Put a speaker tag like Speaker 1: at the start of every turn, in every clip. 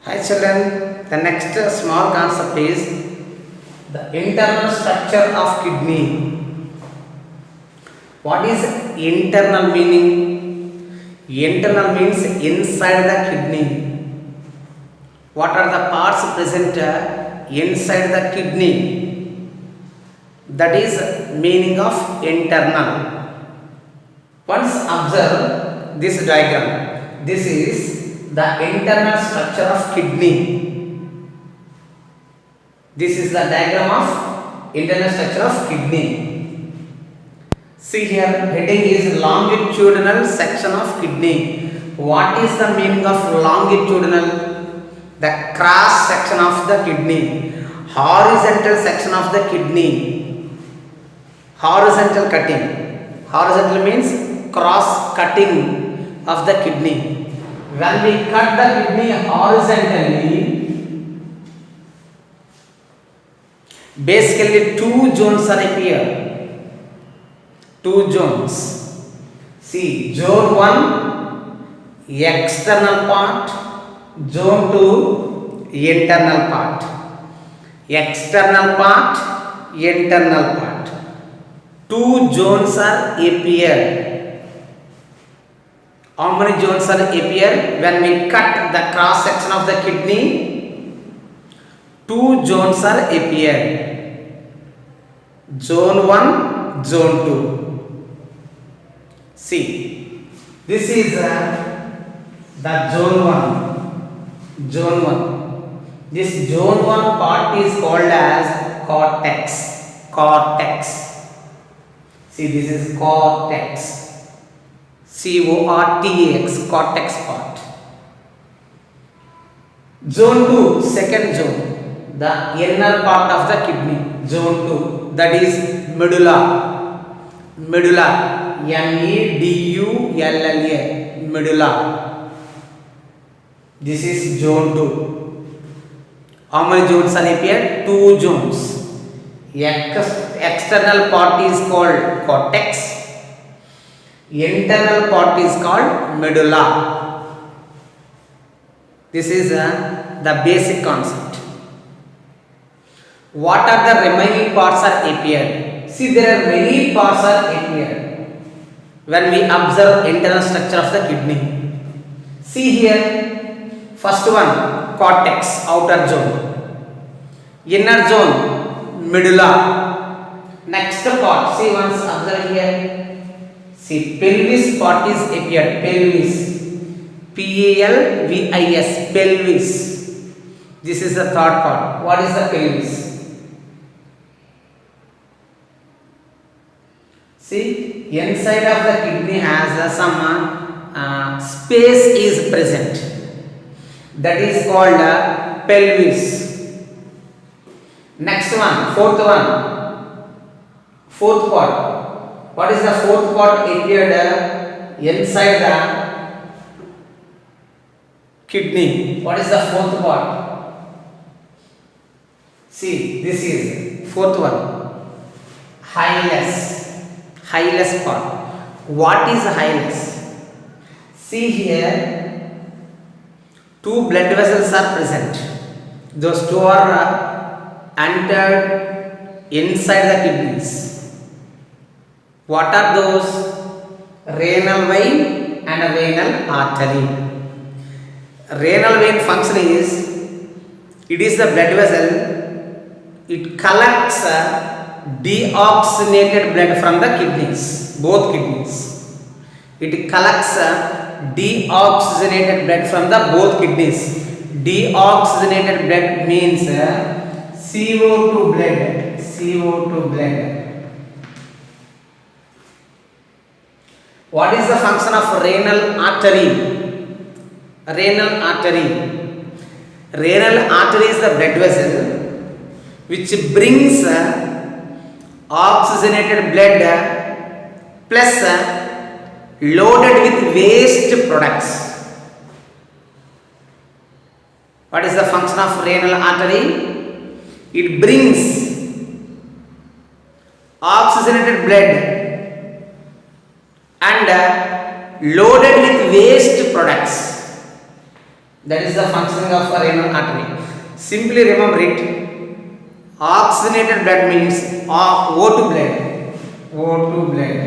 Speaker 1: Hi children, the next small concept is the internal structure of kidney. What is internal meaning? Internal means inside the kidney. What are the parts present inside the kidney? That is meaning of internal. Once observe this diagram. This is the internal structure of kidney. This is the diagram of internal structure of kidney. See here, heading is longitudinal section of kidney. What is the meaning of longitudinal? The cross section of the kidney. Horizontal section of the kidney. Horizontal cutting. Horizontal means cross cutting of the kidney. When we cut the kidney horizontally, basically two zones are appear. Two zones. See, zone 1 external part, zone 2 internal part. External part, internal part. Two zones are appear. How many zones are appear? When we cut the cross section of the kidney, two zones are appear. Zone 1, zone 2. See, this is the zone 1. Zone 1. This zone 1 part is called as cortex. Cortex. See, this is cortex. CORTEX, cortex part. Zone 2, second zone, the inner part of the kidney. Zone 2, that is medulla. Medulla, MEDULLA, medulla. This is zone 2. How many zones are appear? Two zones. External part is called cortex. Internal part is called medulla. This is the basic concept. What are the remaining parts are appear? See, there are many parts are appear when we observe internal structure of the kidney. See here, first one cortex, outer zone. Inner zone, medulla. Next part, see once observe here. See, pelvis part is appeared. Pelvis. PALVIS. Pelvis. This is the third part. What is the pelvis? See, inside of the kidney has some space is present. That is called pelvis. Next one, fourth one. Fourth part. What is the fourth part appeared inside the kidney? What is the fourth part? See, this is fourth one. Hilus. Hilus part. What is hilus? See here, two blood vessels are present. Those two are entered inside the kidneys. What are those? Renal vein and a renal artery. Renal vein function is, it is the blood vessel. It collects deoxygenated blood from the kidneys, both kidneys. It collects deoxygenated blood from the both kidneys. Deoxygenated blood means CO2 blood. CO2 blood. What is the function of renal artery? Renal artery. Renal artery is the blood vessel which brings oxygenated blood plus loaded with waste products. What is the function of renal artery? It brings oxygenated blood and loaded with waste products. That is the functioning of a renal artery. Simply remember it. Oxygenated blood means O2 blood. O2 blood.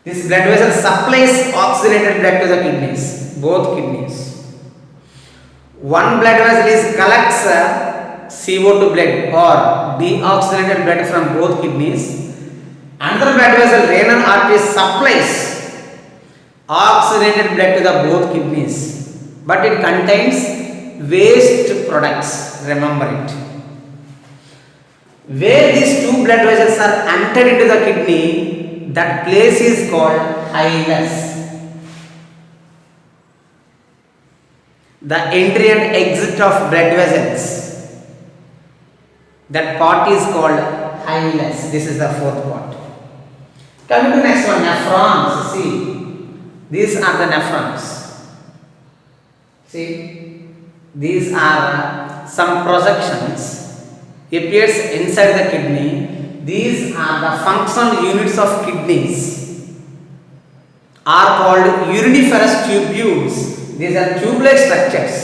Speaker 1: This blood vessel supplies oxygenated blood to the kidneys, both kidneys. One blood vessel is collects CO2 blood or deoxygenated blood from both kidneys. Another blood vessel, renal artery, supplies oxygenated blood to the both kidneys, but it contains waste products. Remember it. Where these two blood vessels are entered into the kidney, that place is called hilus. The entry and exit of blood vessels, that part is called hilus. This is the fourth part. Coming to next one, nephrons. See, these are the nephrons. See, these are some projections appears inside the kidney. These are the functional units of kidneys, are called uriniferous tubules. These are tube-like structures.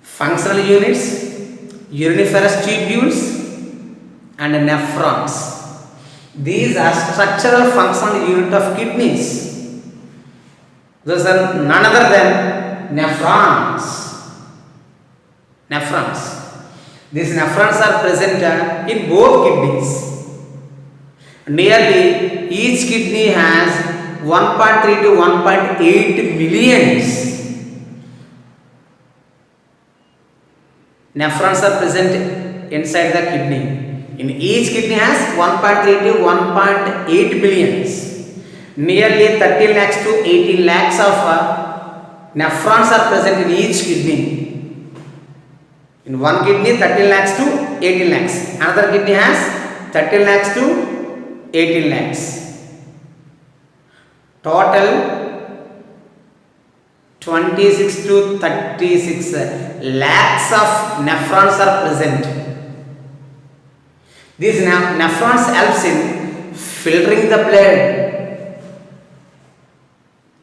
Speaker 1: Functional units, uriniferous tubules and nephrons. These are structural functional unit of kidneys. Those are none other than nephrons. Nephrons. These nephrons are present in both kidneys. Nearly each kidney has 1.3 to 1.8 millions nephrons are present inside the kidney. In each kidney has 1.3 to 1.8 billions. Nearly 13 lakhs to 18 lakhs of nephrons are present in each kidney. In one kidney, 13 lakhs to 18 lakhs. Another kidney has 13 lakhs to 18 lakhs. Total 26 to 36 lakhs of nephrons are present. These nephrons helps in filtering the blood,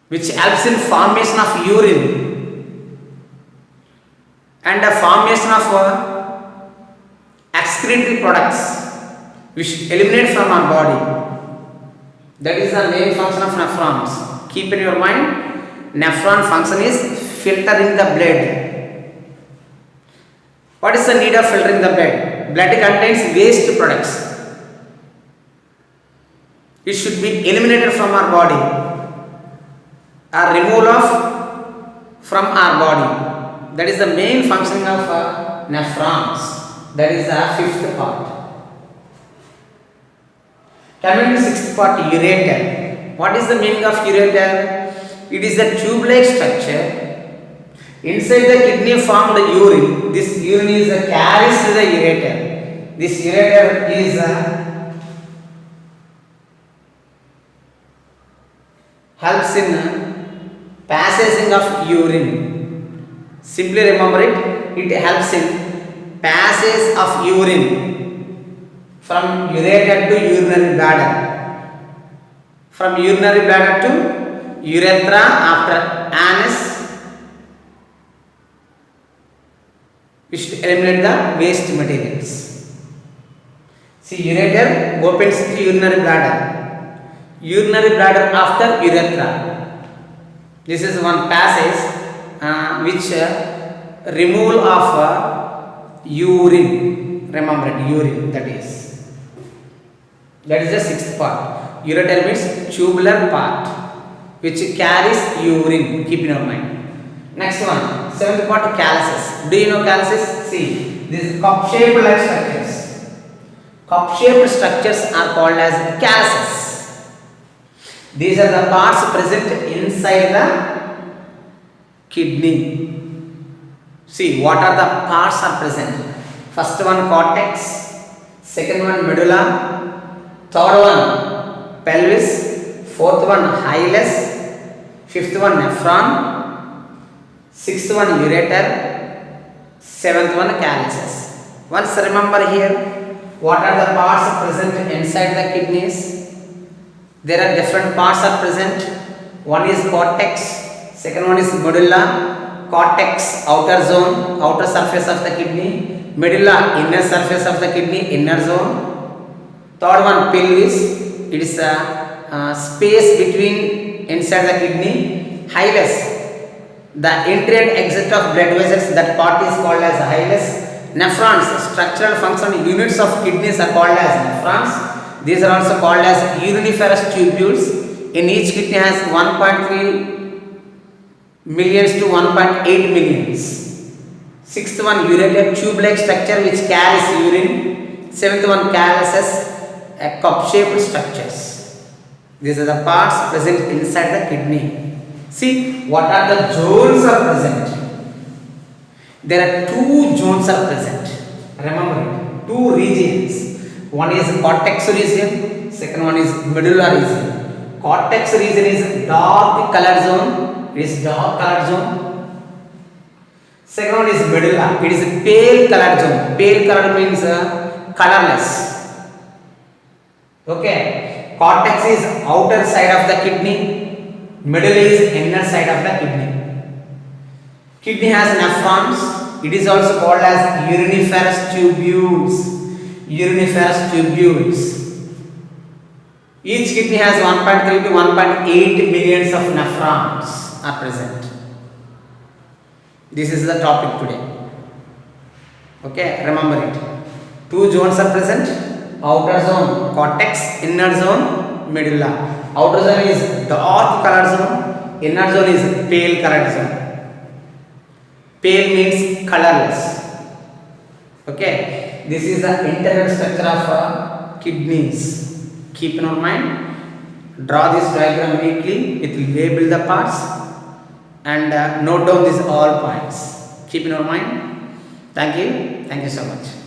Speaker 1: which helps in formation of urine and the formation of excretory products which eliminate from our body. That is the main function of nephrons. Keep in your mind, nephron function is filtering the blood. What is the need of filtering the blood? Blood contains waste products. It should be eliminated from our body or removed from our body. That is the main functioning of nephrons. That is the fifth part. Coming to sixth part, ureter. What is the meaning of ureter? It is a tube-like structure. Inside the kidney formed urine. This urine is carries to the ureter. This ureter is helps in passaging of urine. Simply remember it. It helps in passage of urine from ureter to urinary bladder. From urinary bladder to urethra, after anus, we should eliminate the waste materials. See, ureter opens to urinary bladder. Urinary bladder after urethra. This is one passage which removal of urine. Remember it, urine, that is the sixth part. Ureter means tubular part which carries urine. Keep in your mind. Next one, seventh part, calyces. Do you know calyces? See, these cup-shaped like structures. Cup-shaped structures are called as calyces. These are the parts present inside the kidney. See, what are the parts are present? First one, cortex. Second one, medulla. Third one, pelvis. Fourth one, hilus. Fifth one, nephron. Sixth one, ureter. Seventh one, calyces. Once remember here, what are the parts present inside the kidneys? There are different parts are present. One is cortex, second one is medulla. Cortex, outer zone, outer surface of the kidney. Medulla, inner surface of the kidney, inner zone. Third one, pelvis. It is a space between inside the kidney. Hilus, the entry and exit of blood vessels, that part is called as hilus. Nephrons, structural functional units of kidneys are called as nephrons. These are also called as uriniferous tubules. In each kidney has 1.3 millions to 1.8 millions. Sixth one, ureter, tube-like structure which carries urine. Seventh one, calyces, cup-shaped structures. These are the parts present inside the kidney. See, what are the zones are present? There are two zones are present. Remember it. Two regions. One is cortex region. Second one is medulla region. Cortex region is dark color zone. It is dark color zone. Second one is medulla. It is pale color zone. Pale color means colorless. Okay. Cortex is outer side of the kidney. Medulla is inner side of the kidney. Kidney has nephrons. It is also called as uriniferous tubules. Uriniferous tubules. Each kidney has 1.3 to 1.8 millions of nephrons are present. This is the topic today. Okay, remember it. Two zones are present. Outer zone, cortex. Inner zone, medulla. Outer zone is dark color zone. Inner zone is pale color zone. Pale means colorless. Okay, this is the internal structure of kidneys. Keep in your mind. Draw this diagram neatly. It will label the parts and note down these all points. Keep in your mind. Thank you. Thank you so much.